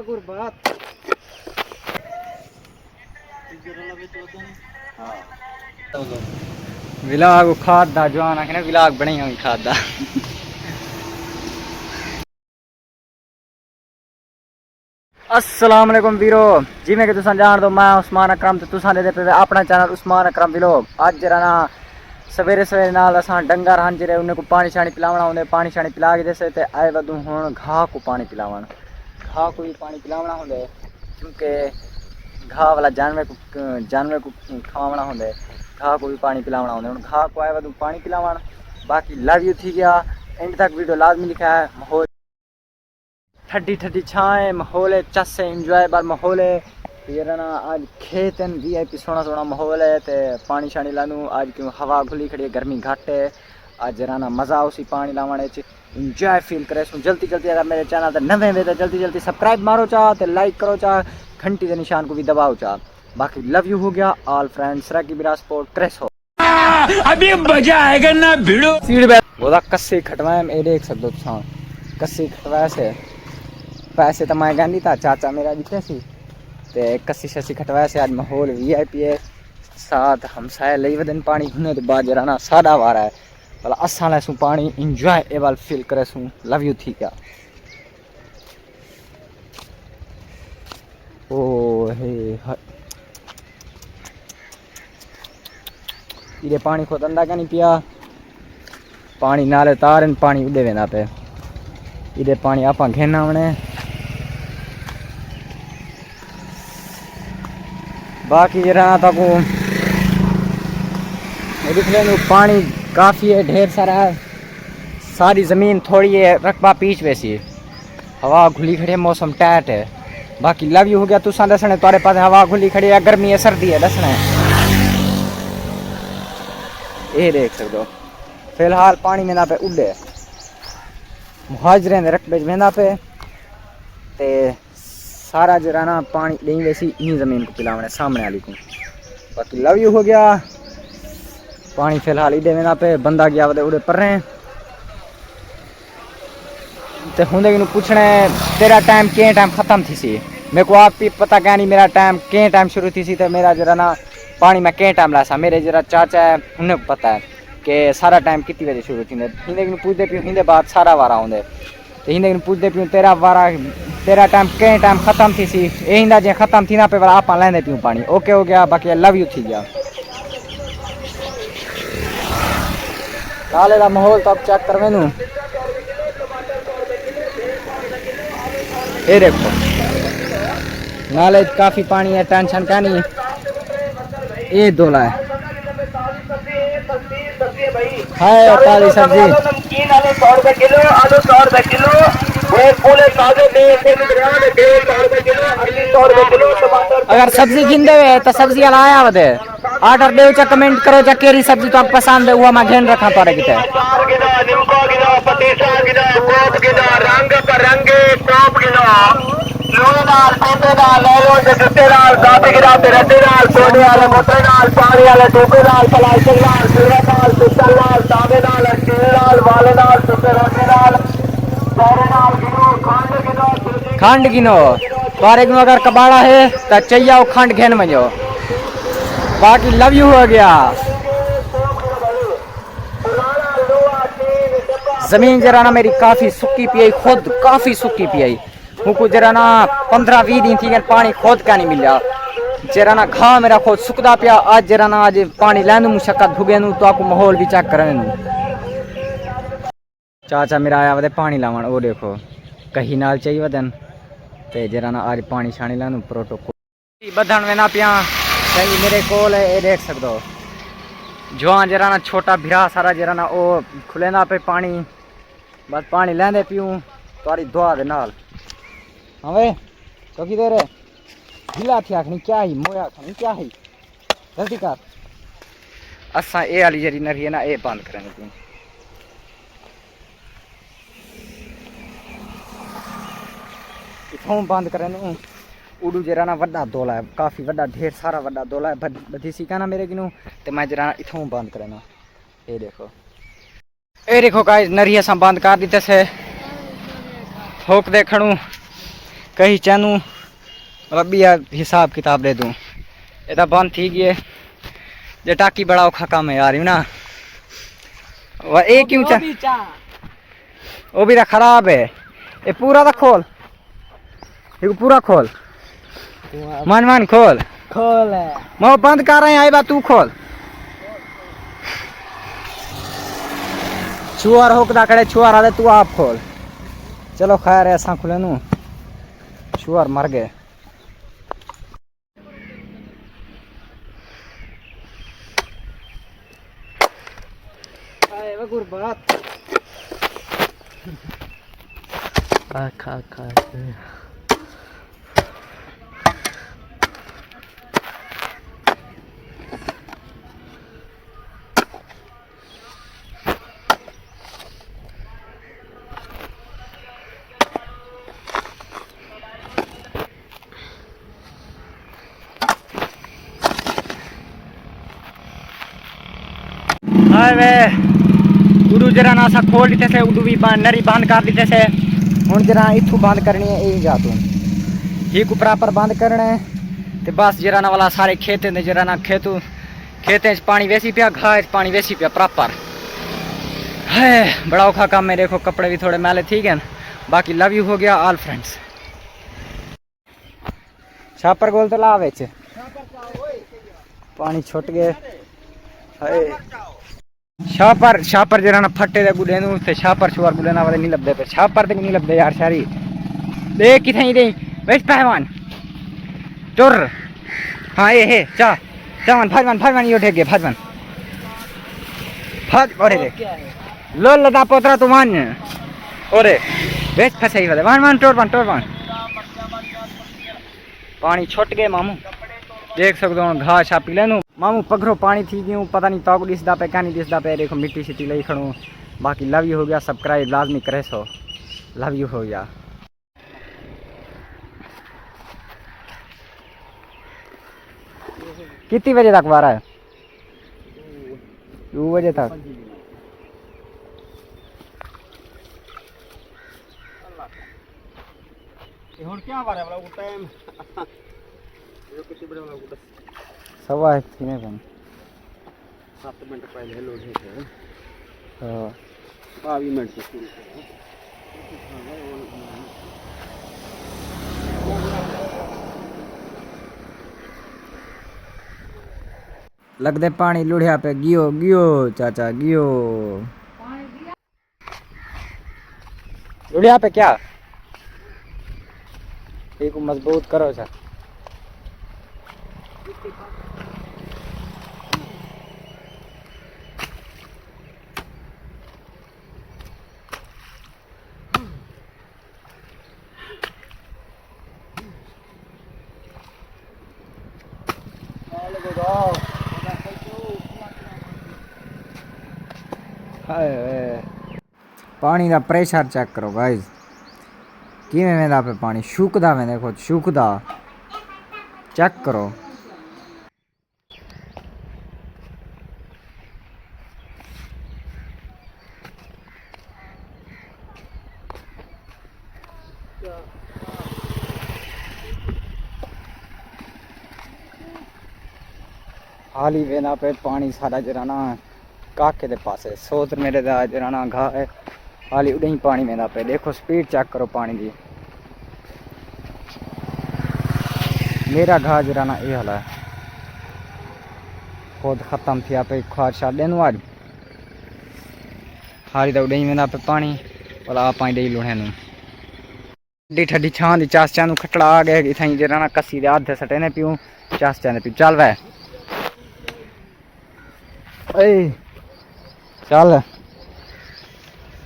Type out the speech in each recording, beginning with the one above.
गुरबात village खाद दा जवान आखने विलाग बनी हुई खाद दा अस्सलाम वालेकुम वीरो जिवें कि तुसां जान दो मैं उस्मान अकरम ते तुसां दे पे अपना चैनल उस्मान अकरम व्लॉग। अज जरा ना सवेरे सवेरे नाल असां डंगर हन जरे उन्हें को पानी शानी पिलावना होंदे पानी शानी पिला के जैसे ते आए वदू हुण घाह को पानी पिलावन घाह को भी पानी पिलावना होंदे क्योंकि घाह वाला जानवर को खवावना होंदे घाह को भी पानी पिलावना होंदे हुण घाह को आए वदू पानी पिलावन। बाकी लव यू थी गया एंड तक वीडियो लाजमी लिखा है। माहौल ठंडी ठंडी छाएं माहौल है चस से इंजॉयबल माहौल है ये ना आज खेत VIP सोना सोना माहौल है ते पानी शानी लानू आज क्यों हवा खुली खड़ी है गर्मी घट है आज जरा ना मज़ा उसी पानी लावने इंजॉय फील करे सो जल्दी जल्दी अगर मेरे चैनल पर नवे वे तो जल्दी जल्दी सब्सक्राइब मारो चाह ते लाइक करो चाह घंटी के निशान को भी दबाओ चाह। बाकी लव यू हो गया ऑल फ्रेंड्स रगी बिरा स्पोर्ट क्रेस हो अभी मजा आएगा ना भिड़ो सीट बैठ वो कस्से खटवाए ए देख सकते हो कस्से खटवाए से पैसे तो मैं कहनी था चाचा मेरा दिखे सी ते कस्सी शस्सी खटवाया से आज माहौल VIP है साथ हमसाए लई वदन पानी हुने तो बाद जरा ना सादा वारा है भला असा लैसू पानी इंजॉय एवल फील करे सू लव यू थी क्या ओ हे इधे पानी खुद अंदा क्या नहीं पिया पानी नाले तारन पानी उदे वेंदा पे इधे पानी आपा घेना होने बाकी जरा तक पानी काफ़ी है ढेर सारा है सारी ज़मीन थोड़ी है रकबा पीछ वैसी हवा खुली खड़ी है मौसम टाइट है। बाकी लव यू हो गया तुसा दसने तुम्हारे पास हवा खुली खड़ी है गर्मी है सर्दी है दसना ये देख सकते हो। फिलहाल पानी में ना पे उड़े मुहाजरे रकबे में पे ते सारा जरा ना पानी नहीं वैसी इन्हीं ज़मीन को पिलावने सामने वाली को। बाकी लव यू हो गया पानी फिलहाल इधे में ना पे बंदा गया वदे उड़े पर रहे ते हुंदे कि पूछने तेरा टाइम के टाइम ख़त्म थी सी मेरे को आप भी पता क्या नहीं मेरा टाइम के टाइम शुरू थी सी तो मेरा जरा ना पानी में के टाइम लासा मेरे जरा चाचा है उन्हें पता है कि सारा टाइम कितनी बजे शुरू थी हिंदे कि पूछते पियो हिंदे बाद सारा वारा आउंदे तो हिंदे पूछते पियो तेरा वारा तेरा टाइम के टाइम ख़त्म थी सी ये हिंदा जे ख़त्म थी ना पे वाला आप लेंदे पियो पानी ओके हो गया। बाकी लव यू थी गया नाले का माहौल तो अब चेक कर मैनू ये देखो नाले काफ़ी पानी है टेंशन क्या नहीं ये दोला है हाय ताली सब्जी अगर सब्जी गिनते हुए तो सब्जी वाला आया बदे ऑर्डर दे चा कमेंट करो चा केरी सब्जी तो आप पसंद है वो मैं घेन रखा तारे किते खंड गिनो तारे अगर कबाड़ा है तो चाहिए खंड घेन मजो। बाकी लव यू हो गया जमीन जरा ना मेरी काफ़ी सुक्की पियाई खुद काफ़ी सुक्की पियाई मुझको जरा ना 15-20 दिन थी पानी खुद का नहीं मिला जरा ना घा मेरा खुद सुकदा पिया आज जरा ना आज पानी लैन मुशक्कत भुगे तो आपको माहौल भी चेक करें। चाचा मेरा आया वदे पानी लावन वो देखो कहीं नाल चाहिए वदन ते जरा ना आज पानी शानी लैन प्रोटोकॉल बदन में ना पिया कहीं मेरे कोल है ये देख सकते हो जवान जरा ना छोटा भिरा सारा जरा ना वो खुले ना पे पानी बस पानी लेंदे पीऊँ तुम्हारी दुआ दे नाल। हाँ वे तो कि देर ढीला थी आखनी क्या ही मोया आखनी क्या ही जल्दी कर असा ये वाली जरी नरी है ना ये बंद करें तू इथों बंद करें उडू जरा ना वड्डा दोला है काफ़ी वड्डा ढेर सारा वड्डा दोला है बधी सीखा ना मेरे किनू तो मैं जरा इथों बंद करना ये देखो गाइस नरी असा बंद कर दी से थोक देखणू कहीं चानू मतलब भी हिसाब किताब दे दूँ ये तो बंद थी गई जे टाकी बड़ा औखा काम है यार ना क्यों वो भी तो खराब है ये पूरा तो खोल ये पूरा खोल मान मान खोल खोल मैं बंद कर रहे हैं आई बात तू खोल छुआर होकदा करे छुआर आदे तू आप खोल चलो खैर ऐसा खुले नू छुआर मर गए गुरबात खा खा हाय वे उडू जरा ना सा खोल दीते से उडू भी नरी बंद कर दीते से हुन जरा इथू बंद करनी है यही जा तू ही को प्रॉपर बंद करना है ते बस जरा ना वाला सारे खेत ने जरा ना खेतें पानी वैसी पिया घास पानी वैसी पिया प्रॉपर है बड़ा औखा काम है देखो कपड़े भी थोड़े मैले ठीक है बाकी लव यू हो गया ऑल फ्रेंड्स छापर गोल तो ला बेच पानी छुट गए छापर जरा ना फटे दे गुडे नु ते छापर छुआर गुडे ना वाले नहीं लबदे पे छापर ते नहीं लबदे यार सारी देख किथे ही दे वेच पहलवान टुर हां ये चा चावन फरमान यो ठेके फरमान फज ओरे देख लो लदा पोतरा तू मान ओरे वेच फसई वाले मान टोर पानी छुट गए मामू देख सकते हो घास छा पी लेनू मामू पगरो पानी थी गयूं पता नहीं ताको दिसदा पे क्या नहीं दिसदा पे देखो मिट्टी शिट्टी लई खड़ू बाकी लव यू हो गया सब्सक्राइब लाजमी करे सो लव यू हो गया कितनी बजे तक बारह है 2 बजे तक क्या बारे वाला टाइम सवा है थी नहीं 7 मिनट पहले लोड है हां 22 मिनट से शुरू लग दे पानी लुढ़िया पे गियो चाचा गियो लुढ़िया पे क्या एक मजबूत करो सर पानी का प्रेशर चेक करो गाइस किवें वेंदा पे पानी शुकदा में देखो शुकदा चेक करो हाली वेंदा पे पानी सारा जरा ना काके दे पासे सोत मेरे दा जरा ना घा है हाली उड़े ही पानी वेंदा पे देखो स्पीड चेक करो पानी दी मेरा घा जरा ना ये हाल है खुद खत्म थिया पे खाद शाद देनू आज हाली तो उड़े ही वेंदा पे पानी भला आप दे लुणे नू ठंडी ठंडी छां दी चास चानू खटड़ा आ गए इथाई जरा ना कसी दे आधे सटे ने पीऊं चास चाने पी चल वे चल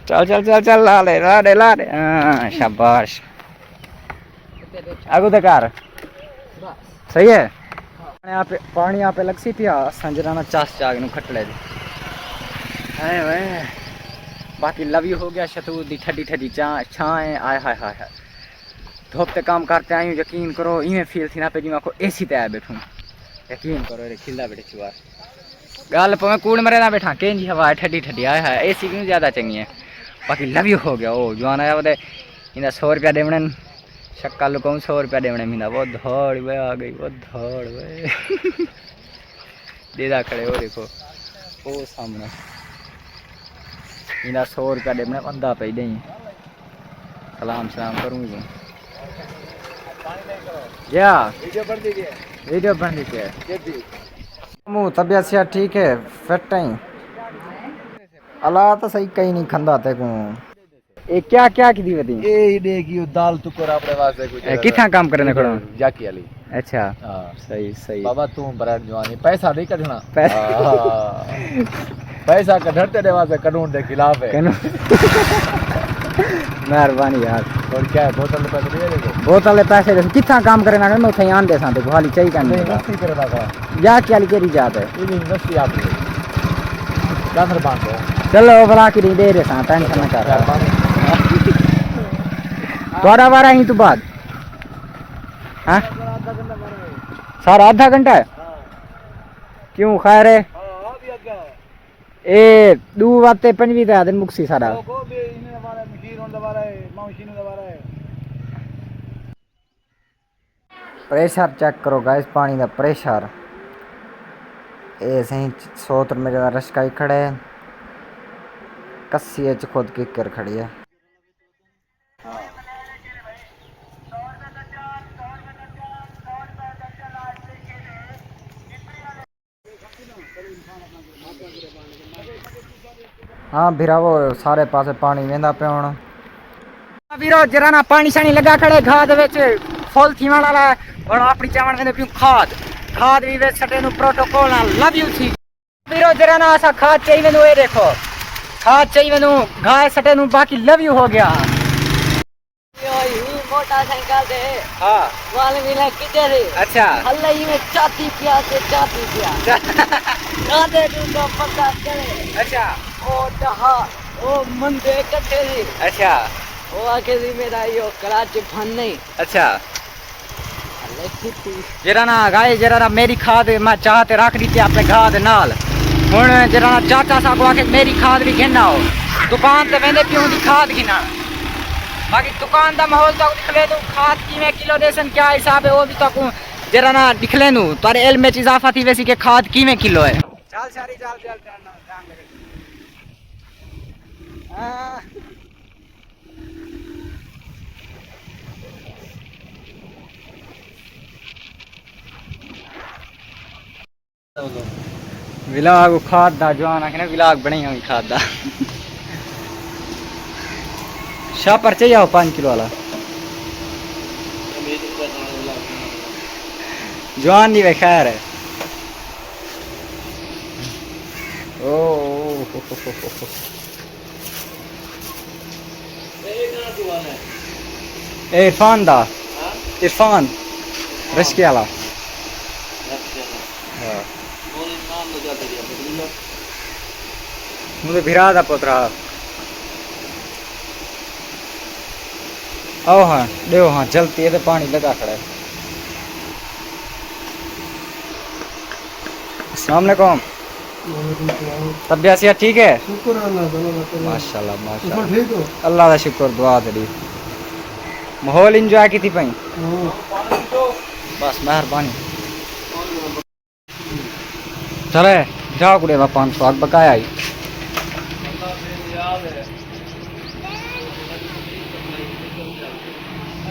चल चल चल चल ला ले शाबाश आगू कर सही है पानी यहाँ पे लग सी पिया संजराना चास चाग नू खटड़े दी बाकी लव यू हो गया शतू दी ठंडी ठंडी छाए आय हाय हाय हाय धूप ते काम करते आयु यकीन करो इवें फील थी ना पे जिवें को एसी ते आया बैठूं यकीन करो रे खिलदा बैठे चुआर गल पवे कूड़ मरे ना बैठा कें जी हवा ठंडी ठंडी आए है एसी क्यों ज़्यादा चंगी है बाकी लव यू हो गया ओ जवान आया वो इंदा 100 रुपया देवने शक्का लुकाऊं 100 रुपया देने मीना वो धौड़ वे आ गई वो धौड़ वे दीदा खड़े हो देखो वो सामने मीना 100 रुपया देने बंदा पे नहीं सलाम सलाम करूँगी क्या वीडियो बन दीजिए मुँह तबियत से ठीक है फिट नहीं अल्लाह तो सही कहीं नहीं खंदा ते को ए क्या क्या की दी बती ए देखियो दाल टुकर अपने वास्ते कुछ किथा काम करने खड़ो जाकी वाली अच्छा हां सही सही बाबा तू ब्रांड जवानी पैसा नहीं कढना पैसा पैसा कढते दे वास्ते कानून के खिलाफ है मेहरबानी यार और क्या है बोतल पे पैसे दे दे बोतल पैसे दे किथा काम करे ना मैं उठे आन दे सा तो खाली चाहिए करने नहीं करे ना या क्या लिखेरी जात है ये यूनिवर्सिटी आप जानर बांध दो चलो भला की दे रे सा टेंशन ना कर द्वारा बारा ही तो बाद हाँ सारा आधा घंटा है क्यों खैर है ए दू बातें पंजवी ते दिन मुक्सी सारा प्रेशर चेक करो गाइस पानी का प्रेशर ए सही 100 में ज़्यादा रशकाई खड़े कस्सी च खुद की कर खड़ी है हाँ भिरावो सारे पासे पानी वेंदा पे हुण वीरो जरा ना पानी शानी लगा खड़े खाद विच फुल थीवण वाला हुण अपनी चावण वेंदे पियूं खाद भी विच सटे नु प्रोटोकॉल ना लव यू थी वीरो जरा ना असा खाद चाहिए वेंदो ए देखो खाद चाहिए वेंदो गाय सटे नु बाकी लव यू हो गया मोटरसाइकिल दे हां वाले मिला किधर है अच्छा हल्ला ही में चाती पिया ना दे तो पता चले अच्छा ओ दहा ओ मंदे कटे अच्छा ओ आके दी मेरा यो कराच फन नहीं अच्छा जरा ना गाय जरा ना मेरी खाद मैं चाहते रख दी थी अपने खाद नाल हुन जरा ना चाचा साहब आके मेरी खाद भी घेना हो दुकान ते वेंदे पियो दी खाद गिना बाकी दुकान दा माहौल तो दिखले तो खाद किवें किलो देसन क्या हिसाब है वो भी तो जरा ना दिखले नु तारे इल्म में इजाफा थी वैसी के खाद किवें किलो है चल सारी चल जान लगे विलाग खाद दा जवान आखने विलाग बनी हुई खाद दा शापर चाहिए 5 किलो वाला जवान नहीं वे खैर है ओ इरफान दा इरफान रश्के वाला मुझे भिरा दा पुत्रा आओ हाँ देव हाँ जलती है तो पानी लगा खड़ा है अस्सलाम वालेकुम तबियत सेहत ठीक है माशाल्लाह माशाल्लाह अल्लाह का शुक्र दुआ तेरी माहौल इंजॉय की थी पाई बस मेहरबानी चले जाओ कुड़े बा 500 बकाया आई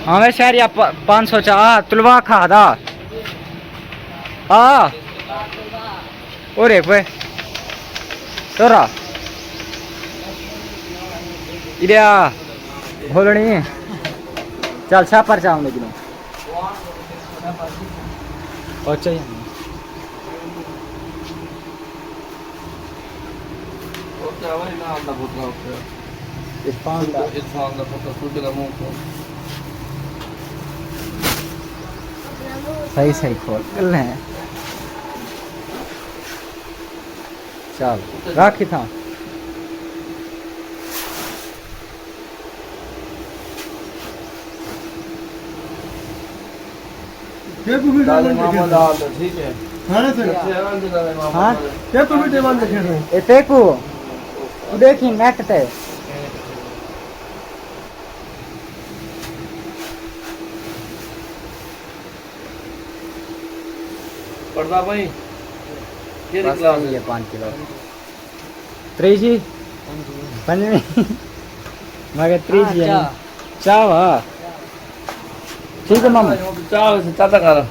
हाँ मैं शहर या 500 चाह तुलवा खादा हाँ और एक पे तोरा इधर भोलनी चल छापर चाहूँ लेकिन और चाहिए सही सही खोल गल है चल राखी था ठीक है हाँ तेकू तू देखी नेट ते पड़ता भाई केरी बस क्लास सही है 5 किलो 3 जी 5 मगर 3 जी चाह वाह ठीक है मम चाव से चाहता कर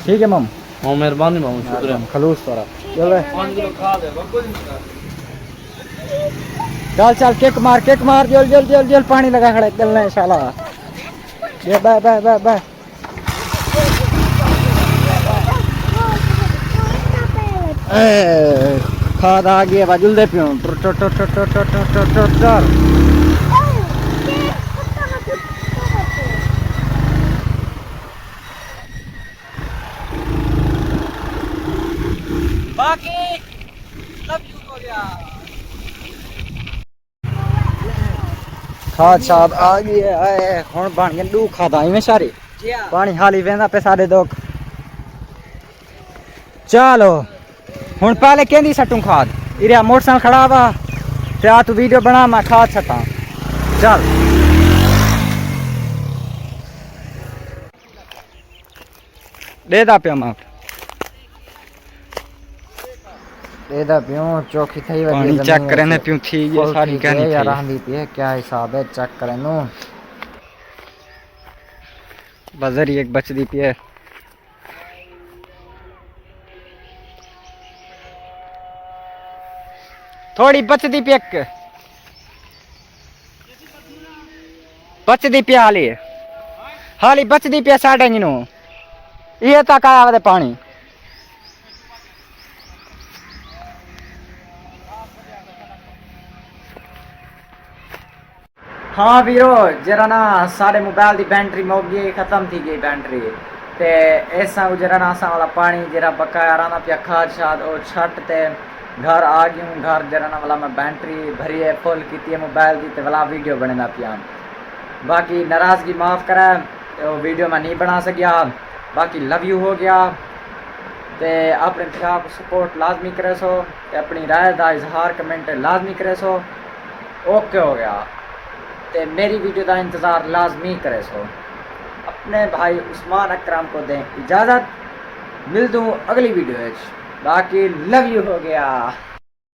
ठीक है मम हां मेहरबानी मामू शुक्रिया खलूस तोरा चल 5 किलो खा दे कोई चल चल किक मार जल जल जल जल पानी लगा खड़ा चलना है शाला ये बाय बाय बाय बाय खाद आ गया बाजुल दे पियो टर टर टर टर टर टर टर टर बाकी लव यू हो गया खाद शाद आ गई है हुन बन गया डू खादा इवें सारे पानी हाली वेंदा पे सारे दो चलो हुन पहले केंदी सटू खाद इरा मोटरसाइकिल खड़ा वा ते आ तू वीडियो बना मैं खाद सटा चल दे दा पे मैं देदा पियो चौकी थई वदी पानी चेक करे ने पियो थी ये सारी कहनी यार रहंदी पे क्या हिसाब है चेक करे नो बाजारी एक बचदी पे थोड़ी बचदी पे एक बचदी पे हाली बचदी पे साढ़े नो ये तक आया वे पानी हाँ वीरो जरा ना सारे मोबाइल की बैटरी मुक गई खत्म थी गई बैटरी ते ऐसा जरा ना असा वाला पानी जरा बकाया रहा पिया खाद शाद और छट ते घर आ गई हूँ घर जरा ना वाला मैं बैटरी भरी है फुल की है मोबाइल की वाला वीडियो बनेगा पिया बाकी नाराज़गी माफ़ करा वीडियो मैं नहीं बना सकिया बाकी लव यू हो गया ते अपने भरा को सपोर्ट लाजमी करे सो ते अपनी राय का इजहार कमेंट लाजमी करे सो ओके हो गया ते मेरी वीडियो का इंतज़ार लाजमी करे सो अपने भाई उस्मान अकरम को दें इजाज़त मिल दूँ अगली वीडियो में बाकी लव यू हो गया।